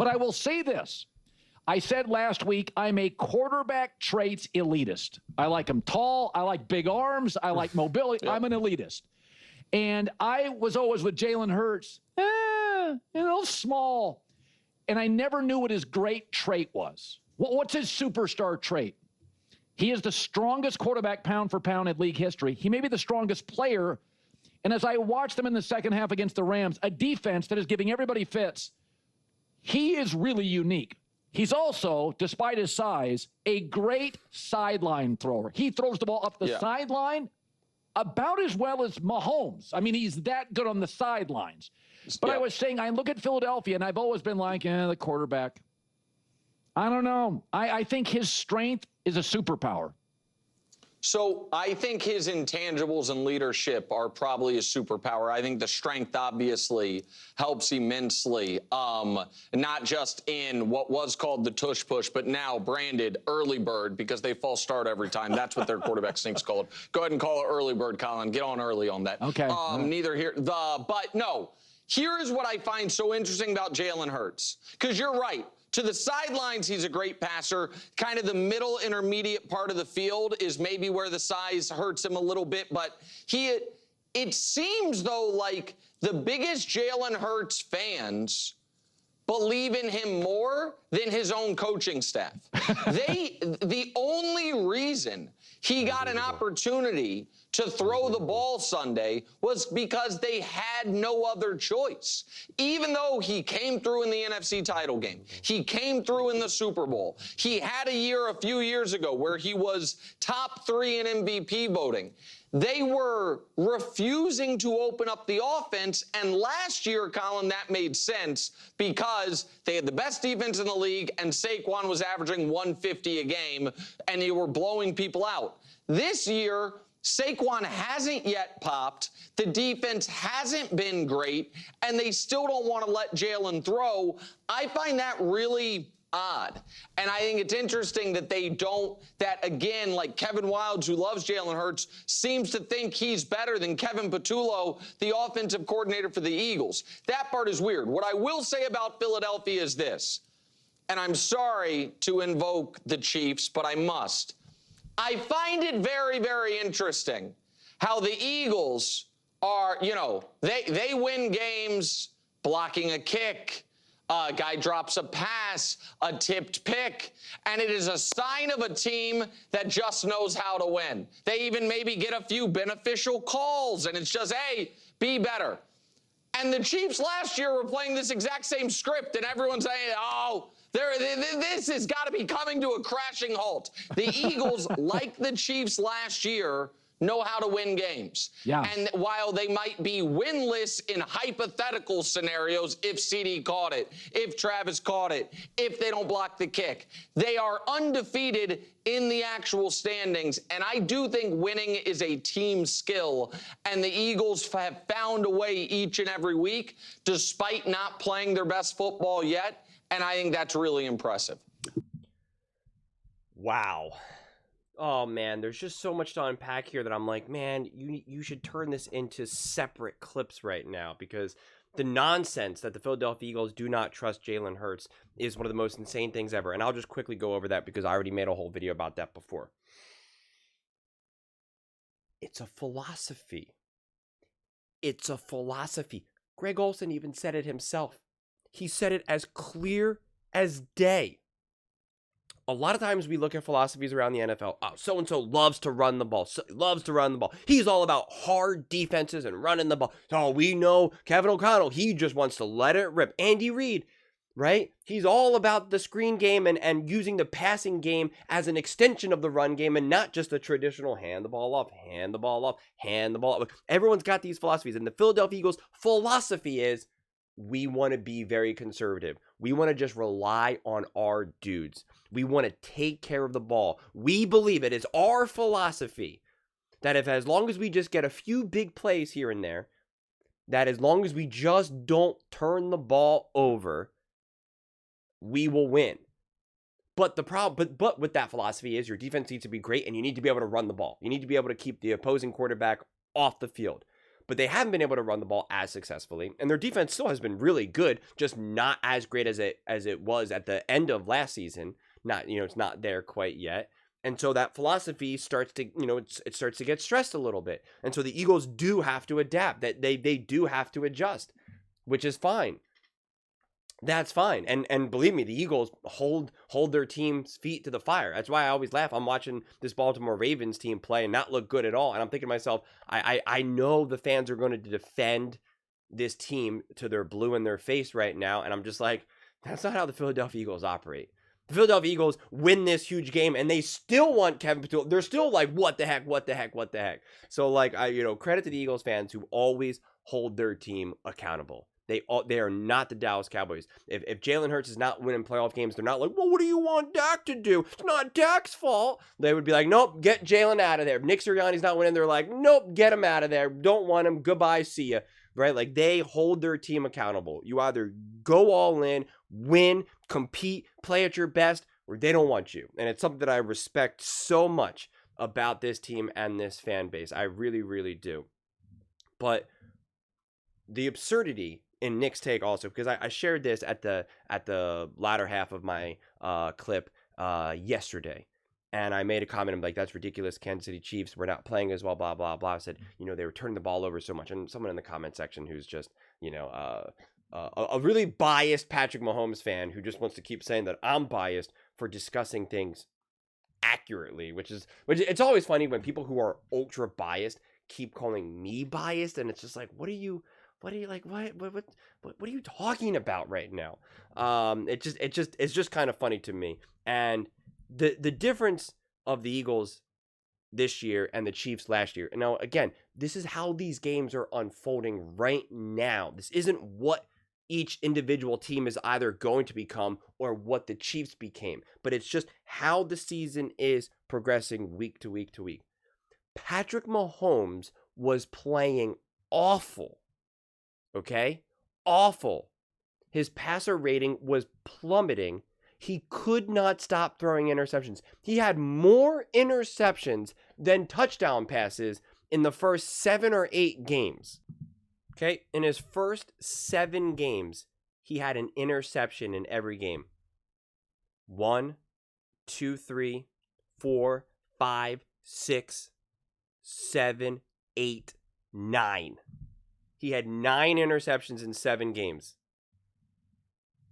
I will say this. I said last week, I'm a quarterback traits elitist. I like them tall. I like big arms. I like mobility. I'm an elitist. And I was always with Jalen Hurts, small. And I never knew what his great trait was. What's his superstar trait? He is the strongest quarterback pound for pound in league history. He may be the strongest player. And as I watched them in the second half against the Rams, a defense that is giving everybody fits, he is really unique. He's also, despite his size, a great sideline thrower. He throws the ball up the sideline about as well as Mahomes. I mean, he's that good on the sidelines. But I was saying, I look at Philadelphia, and I've always been like, the quarterback. I don't know. I think his strength is a superpower. So I think his intangibles and leadership are probably a superpower. I think the strength obviously helps immensely, not just in what was called the tush push, but now branded early bird because they false start every time. That's what their quarterback sneak's called. Go ahead and call it early bird, Colin. Get on early on that. Okay. Neither here. But no, here is what I find so interesting about Jalen Hurts, because you're right. To the sidelines, he's a great passer. Kind of the middle intermediate part of the field is maybe where the size hurts him a little bit. But it seems, though, like the biggest Jalen Hurts fans believe in him more than his own coaching staff. The only reason he got an opportunity to throw the ball Sunday was because they had no other choice. Even though he came through in the NFC title game, he came through in the Super Bowl, he had a year a few years ago where he was top 3 in MVP voting. They were refusing to open up the offense, and last year, Colin, that made sense because they had the best defense in the league, and Saquon was averaging 150 a game, and they were blowing people out. This year, Saquon hasn't yet popped, the defense hasn't been great, and they still don't want to let Jalen throw. I find that really odd. And I think it's interesting that they don't, that again, like Kevin Wildes, who loves Jalen Hurts, seems to think he's better than Kevin Patullo, the offensive coordinator for the Eagles. That part is weird. What I will say about Philadelphia is this, and I'm sorry to invoke the Chiefs, but I must. I find it very, very interesting how the Eagles are, they win games blocking a kick, a guy drops a pass, a tipped pick, and it is a sign of a team that just knows how to win. They even maybe get a few beneficial calls, and it's just, hey, be better. And the Chiefs last year were playing this exact same script, and everyone's saying, oh, this has got to be coming to a crashing halt. The Eagles, like the Chiefs last year, know how to win games. Yeah. And while they might be winless in hypothetical scenarios, if CD caught it, if Travis caught it, if they don't block the kick, they are undefeated in the actual standings. And I do think winning is a team skill. And the Eagles have found a way each and every week, despite not playing their best football yet. And I think that's really impressive. Wow. Oh, man, there's just so much to unpack here that I'm like, man, you should turn this into separate clips right now, because the nonsense that the Philadelphia Eagles do not trust Jalen Hurts is one of the most insane things ever. And I'll just quickly go over that because I already made a whole video about that before. It's a philosophy. It's a philosophy. Greg Olsen even said it himself. He said it as clear as day. A lot of times we look at philosophies around the NFL. Oh, so-and-so loves to run the ball. Loves to run the ball. He's all about hard defenses and running the ball. Oh, we know Kevin O'Connell. He just wants to let it rip. Andy Reid, right? He's all about the screen game and using the passing game as an extension of the run game and not just the traditional hand the ball off, hand the ball off, hand the ball off. Everyone's got these philosophies. And the Philadelphia Eagles' philosophy is we want to be very conservative. We want to just rely on our dudes. We want to take care of the ball. We believe it is our philosophy that if as long as we just get a few big plays here and there, that as long as we just don't turn the ball over, we will win. But the problem, but with that philosophy is your defense needs to be great and you need to be able to run the ball. You need to be able to keep the opposing quarterback off the field. but they haven't been able to run the ball as successfully. And their defense still has been really good, just not as great as it was at the end of last season. Not, it's not there quite yet. And so that philosophy starts to, it starts to get stressed a little bit. And so the Eagles do have to adapt. That they do have to adjust, which is fine. That's fine. And believe me, the Eagles hold their team's feet to the fire. That's why I always laugh. I'm watching this Baltimore Ravens team play and not look good at all. And I'm thinking to myself, I know the fans are going to defend this team to their blue in their face right now. And I'm just like, that's not how the Philadelphia Eagles operate. The Philadelphia Eagles win this huge game and they still want Kevin Patullo. They're still like, what the heck? So like, credit to the Eagles fans who always hold their team accountable. They are not the Dallas Cowboys. If Jalen Hurts is not winning playoff games, they're not like, well, what do you want Dak to do? It's not Dak's fault. They would be like, nope, get Jalen out of there. If Nick Sirianni's not winning, they're like, nope, get him out of there. Don't want him. Goodbye, see ya. Right? Like, they hold their team accountable. You either go all in, win, compete, play at your best, or they don't want you. And it's something that I respect so much about this team and this fan base. I really, really do. But the absurdity in Nick's take also, because I shared this at the latter half of my clip yesterday, and I made a comment. I'm like, that's ridiculous. Kansas City Chiefs, we're not playing as well, blah, blah, blah. I said, they were turning the ball over so much. And someone in the comment section who's just, a really biased Patrick Mahomes fan who just wants to keep saying that I'm biased for discussing things accurately, which it's always funny when people who are ultra biased keep calling me biased. And it's just like, what are you talking about right now? It's just kind of funny to me. And the difference of the Eagles this year and the Chiefs last year. Now, again, this is how these games are unfolding right now. This isn't what each individual team is either going to become or what the Chiefs became, but it's just how the season is progressing week to week to week. Patrick Mahomes was playing awful. Okay? Awful. His passer rating was plummeting. He could not stop throwing interceptions. He had more interceptions than touchdown passes in the first 7 or 8 games. Okay? In his first 7 games, he had an interception in every game. 1, 2, 3, 4, 5, 6, 7, 8, 9. He had 9 interceptions in 7 games.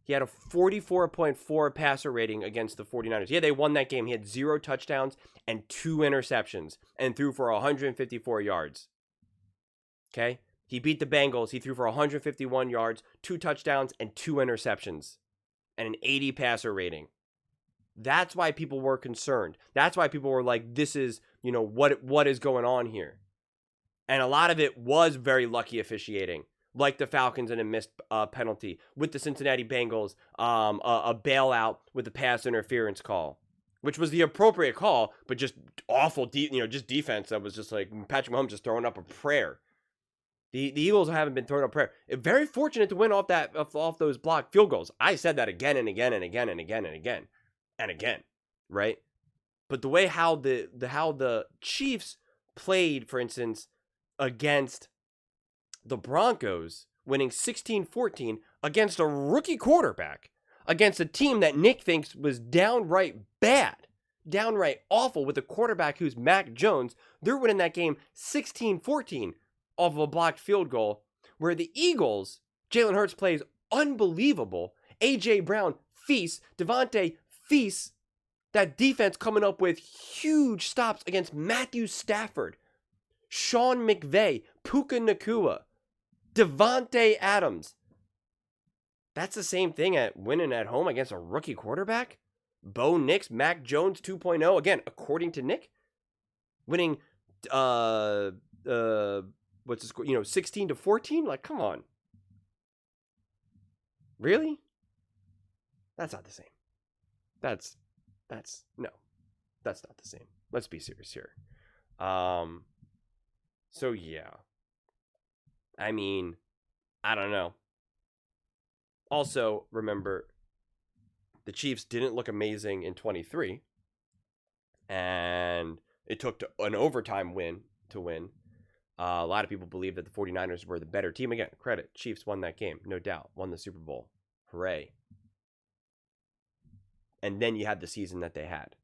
He had a 44.4 passer rating against the 49ers. Yeah, they won that game. He had 0 touchdowns and 2 interceptions and threw for 154 yards. Okay? He beat the Bengals. He threw for 151 yards, 2 touchdowns, and 2 interceptions, and an 80 passer rating. That's why people were concerned. That's why people were like, this is, what is going on here? And a lot of it was very lucky officiating, like the Falcons and a missed penalty, with the Cincinnati Bengals, a bailout with a pass interference call, which was the appropriate call, but just awful, just defense that was just like Patrick Mahomes just throwing up a prayer. The Eagles haven't been throwing up prayer. Very fortunate to win off those blocked field goals. I said that again and again and again and again and again and again, right? But the way how the Chiefs played, for instance, against the Broncos, winning 16-14 against a rookie quarterback, against a team that Nick thinks was downright bad, downright awful, with a quarterback who's Mac Jones. They're winning that game 16-14 off of a blocked field goal, where the Eagles, Jalen Hurts plays unbelievable. A.J. Brown feasts. Devontae feasts. That defense coming up with huge stops against Matthew Stafford, Sean McVay, Puka Nacua, Devontae Adams. That's the same thing at winning at home against a rookie quarterback? Bo Nix, Mac Jones 2.0. Again, according to Nick, winning what's the score? 16-14? Like, come on. Really? That's not the same. That's no. That's not the same. Let's be serious here. So yeah. I mean, I don't know. Also, remember, the Chiefs didn't look amazing in 23, and it took an overtime win to win. A lot of people believe that the 49ers were the better team. Again, credit. Chiefs won that game, no doubt. Won the Super Bowl. Hooray. And then you had the season that they had.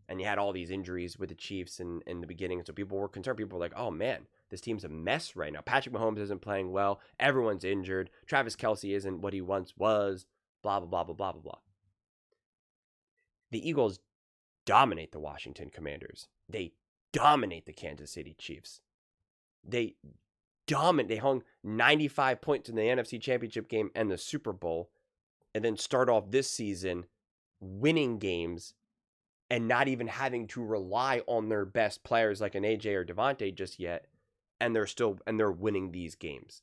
And you had all these injuries with the Chiefs in the beginning. So people were concerned. People were like, oh, man, this team's a mess right now. Patrick Mahomes isn't playing well. Everyone's injured. Travis Kelce isn't what he once was. Blah, blah, blah, blah, blah, blah, blah. The Eagles dominate the Washington Commanders. They dominate the Kansas City Chiefs. They hung 95 points in the NFC Championship game and the Super Bowl, and then start off this season winning games and not even having to rely on their best players like an AJ or Devontae just yet, and they're winning these games.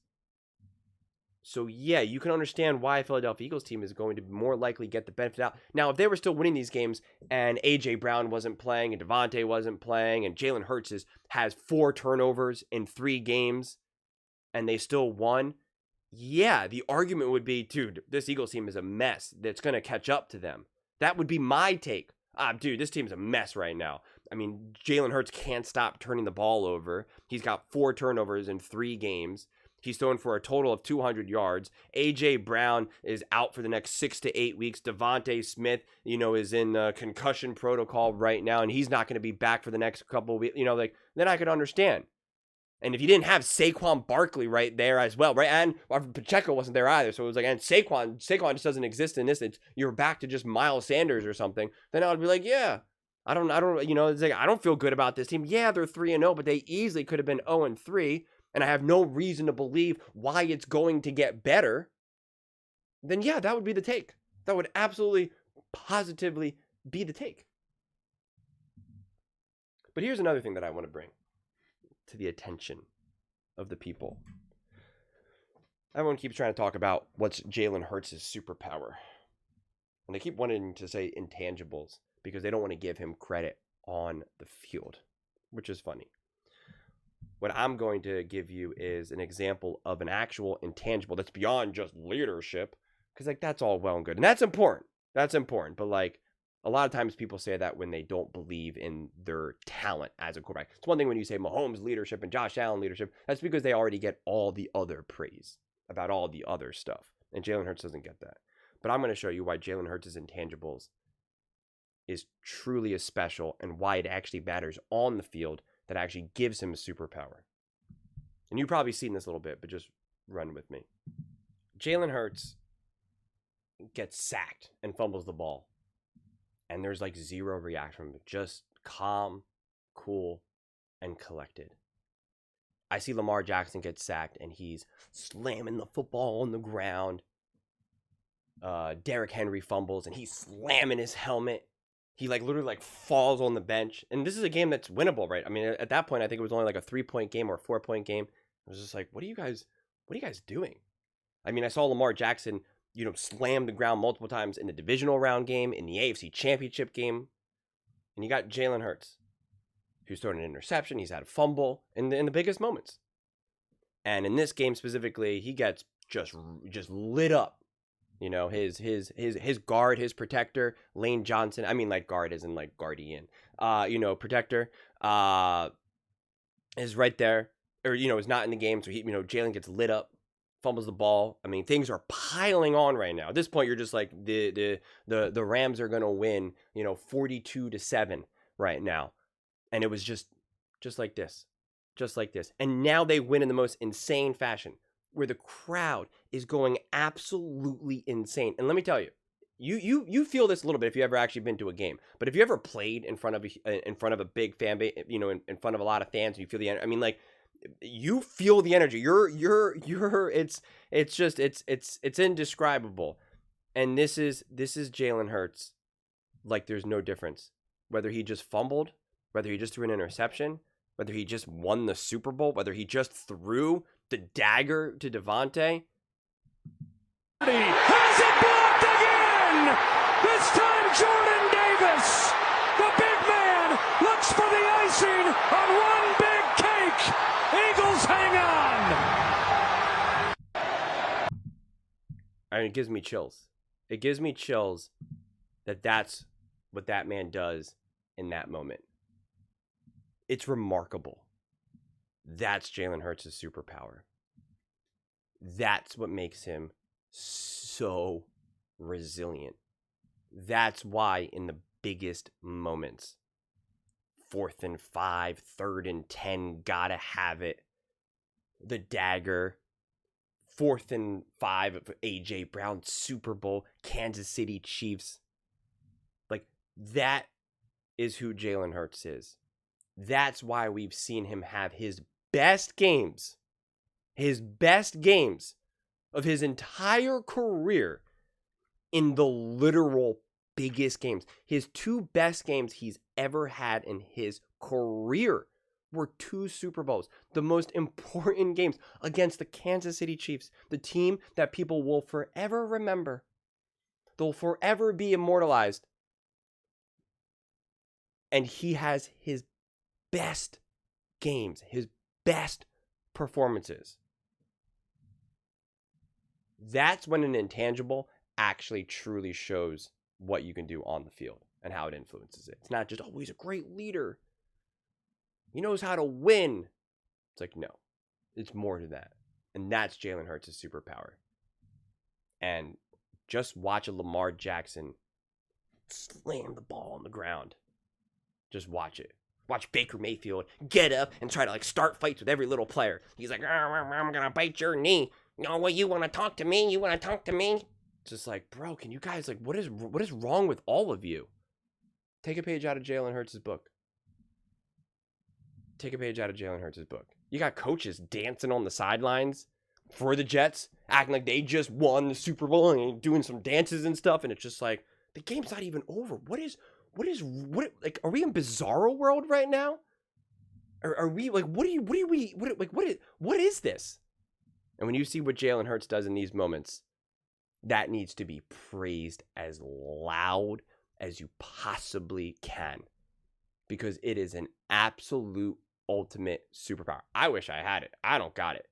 So yeah, you can understand why a Philadelphia Eagles team is going to more likely get the benefit out. Now, if they were still winning these games and AJ Brown wasn't playing and Devontae wasn't playing and Jalen Hurts has 4 turnovers in 3 games and they still won, yeah, the argument would be, dude, this Eagles team is a mess that's going to catch up to them. That would be my take. Dude, this team's a mess right now. I mean, Jalen Hurts can't stop turning the ball over. He's got 4 turnovers in 3 games. He's thrown for a total of 200 yards. A.J. Brown is out for the next 6 to 8 weeks. Devontae Smith, is in concussion protocol right now, and he's not going to be back for the next couple of weeks. Then I could understand. And if you didn't have Saquon Barkley right there as well, right? And Pacheco wasn't there either. So it was like, and Saquon just doesn't exist in this. You're back to just Miles Sanders or something. Then I would be like, yeah, I don't, it's like, I don't feel good about this team. Yeah, they're 3-0, but they easily could have been 0-3. And I have no reason to believe why it's going to get better. Then yeah, that would be the take. That would absolutely, positively be the take. But here's another thing that I want to bring to the attention of the people. Everyone keeps trying to talk about what's Jalen Hurts' superpower. And they keep wanting to say intangibles because they don't want to give him credit on the field, which is funny. What I'm going to give you is an example of an actual intangible that's beyond just leadership. Because, that's all well and good. And that's important. That's important. But, a lot of times people say that when they don't believe in their talent as a quarterback. It's one thing when you say Mahomes leadership and Josh Allen leadership. That's because they already get all the other praise about all the other stuff. And Jalen Hurts doesn't get that. But I'm going to show you why Jalen Hurts' intangibles is truly as special and why it actually matters on the field that actually gives him a superpower. And you've probably seen this a little bit, but just run with me. Jalen Hurts gets sacked and fumbles the ball. And there's 0 reaction from him. Just calm, cool, and collected. I see Lamar Jackson get sacked and he's slamming the football on the ground. Derrick Henry fumbles and he's slamming his helmet. He literally falls on the bench. And this is a game that's winnable, right? I mean, at that point, I think it was only a 3-point game or a 4-point game. It was just what are you guys doing? I mean, I saw Lamar Jackson, slam the ground multiple times in the divisional round game, in the AFC Championship game. And you got Jalen Hurts, who's thrown an interception. He's had a fumble in the biggest moments. And in this game specifically, he gets just lit up. His guard, his protector, Lane Johnson. I mean, guard isn't guardian. Protector is right there, or is not in the game. So Jalen gets lit up, fumbles the ball. I mean, things are piling on right now. At this point, you're just the Rams are gonna win, 42-7 right now, and it was just like this, and now they win in the most insane fashion, where the crowd is going absolutely insane. And let me tell you, you feel this a little bit if you ever actually been to a game. But if you ever played in front of a big fan base, in front of a lot of fans, and you feel the energy. I mean, you feel the energy. It's indescribable. And this is Jalen Hurts. There's no difference. Whether he just fumbled, whether he just threw an interception, whether he just won the Super Bowl, whether he just threw the dagger to Devontae. Has it blocked again! This time Jordan Davis, the big man, looks for the icing on one big cake. Eagles hang on. And it gives me chills. It gives me chills that's what that man does in that moment. It's remarkable. That's Jalen Hurts' superpower. That's what makes him so resilient. That's why in the biggest moments, 4th and 5, 3rd and 10, gotta have it. The dagger, 4th and 5 of A.J. Brown, Super Bowl, Kansas City Chiefs. Like, that is who Jalen Hurts is. That's why we've seen him have his best games of his entire career in the literal biggest games. His 2 best games he's ever had in his career were 2 Super Bowls, the most important games against the Kansas City Chiefs, the team that people will forever remember. They'll forever be immortalized. And he has his best games, his best performances. That's when an intangible actually truly shows what you can do on the field and how it influences it. It's not just, oh, he's a great leader. He knows how to win. It's like, no, it's more to that. And that's Jalen Hurts' superpower. And just watch a Lamar Jackson slam the ball on the ground. Just watch it. Watch Baker Mayfield get up and try to start fights with every little player. He's like, I'm going to bite your knee. No, what, you want to talk to me? You want to talk to me? Just like, bro, can you guys, what is wrong with all of you? Take a page out of Jalen Hurts' book. Take a page out of Jalen Hurts' book. You got coaches dancing on the sidelines for the Jets, acting like they just won the Super Bowl and doing some dances and stuff. And it's just like, the game's not even over. What are we in Bizarro world right now? Are we what is this? And when you see what Jalen Hurts does in these moments, that needs to be praised as loud as you possibly can, because it is an absolute ultimate superpower. I wish I had it. I don't got it.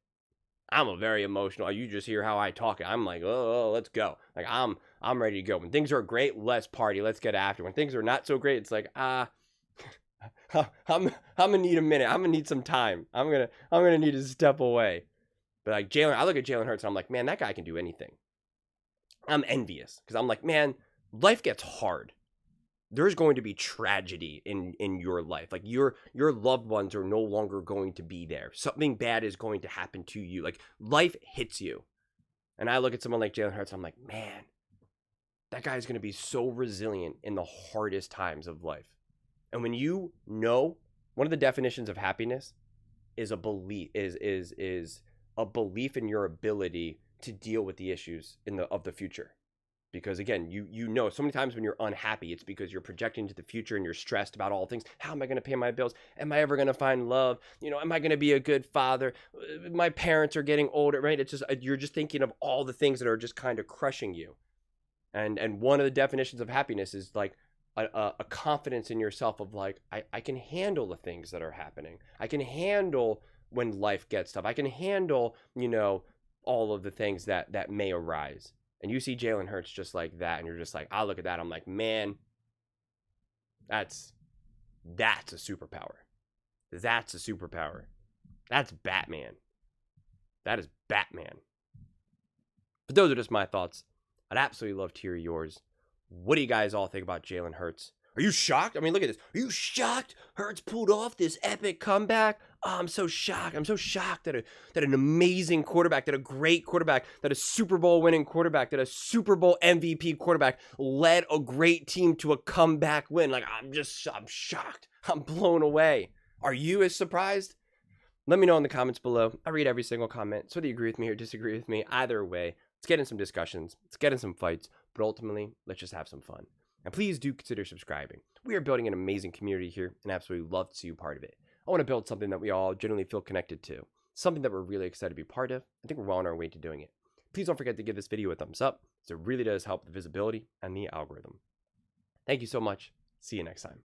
I'm a very emotional. You just hear how I talk. I'm like, oh, let's go. Like I'm ready to go. When things are great, let's party. Let's get after. When things are not so great, it's like, I'm gonna need a minute. I'm gonna need some time. I'm gonna need to step away. But like Jalen, I look at Jalen Hurts and I'm like, man, that guy can do anything. I'm envious because I'm like, man, life gets hard. There's going to be tragedy in your life. Like your loved ones are no longer going to be there. Something bad is going to happen to you. Like life hits you. And I look at someone like Jalen Hurts, I'm like, man, that guy's going to be so resilient in the hardest times of life. And when you know, one of the definitions of happiness is a belief is a belief in your ability to deal with the issues of the future. Because again, you know, so many times when you're unhappy, it's because you're projecting to the future and you're stressed about all things. How am I going to pay my bills? Am I ever going to find love? You know, am I going to be a good father? My parents are getting older, right? It's just, you're just thinking of all the things that are just kind of crushing you. And one of the definitions of happiness is like a confidence in yourself of like, I can handle the things that are happening. I can handle when life gets tough. I can handle, you know, all of the things that may arise. And you see Jalen Hurts just like that, and you're just like, I look at that, I'm like, man, that's a superpower. That's a superpower. That's Batman. That is Batman. But those are just my thoughts. I'd absolutely love to hear yours. What do you guys all think about Jalen Hurts? Are you shocked? I mean, look at this. Are you shocked Hurts pulled off this epic comeback? Oh, I'm so shocked. I'm so shocked that an amazing quarterback, that a great quarterback, that a Super Bowl winning quarterback, that a Super Bowl MVP quarterback led a great team to a comeback win. Like, I'm shocked. I'm blown away. Are you as surprised? Let me know in the comments below. I read every single comment. So whether you agree with me or disagree with me, either way, let's get in some discussions. Let's get in some fights. But ultimately, let's just have some fun. And please do consider subscribing. We are building an amazing community here and absolutely love to see you part of it. I want to build something that we all genuinely feel connected to. Something that we're really excited to be part of. I think we're well on our way to doing it. Please don't forget to give this video a thumbs up, as it really does help the visibility and the algorithm. Thank you so much. See you next time.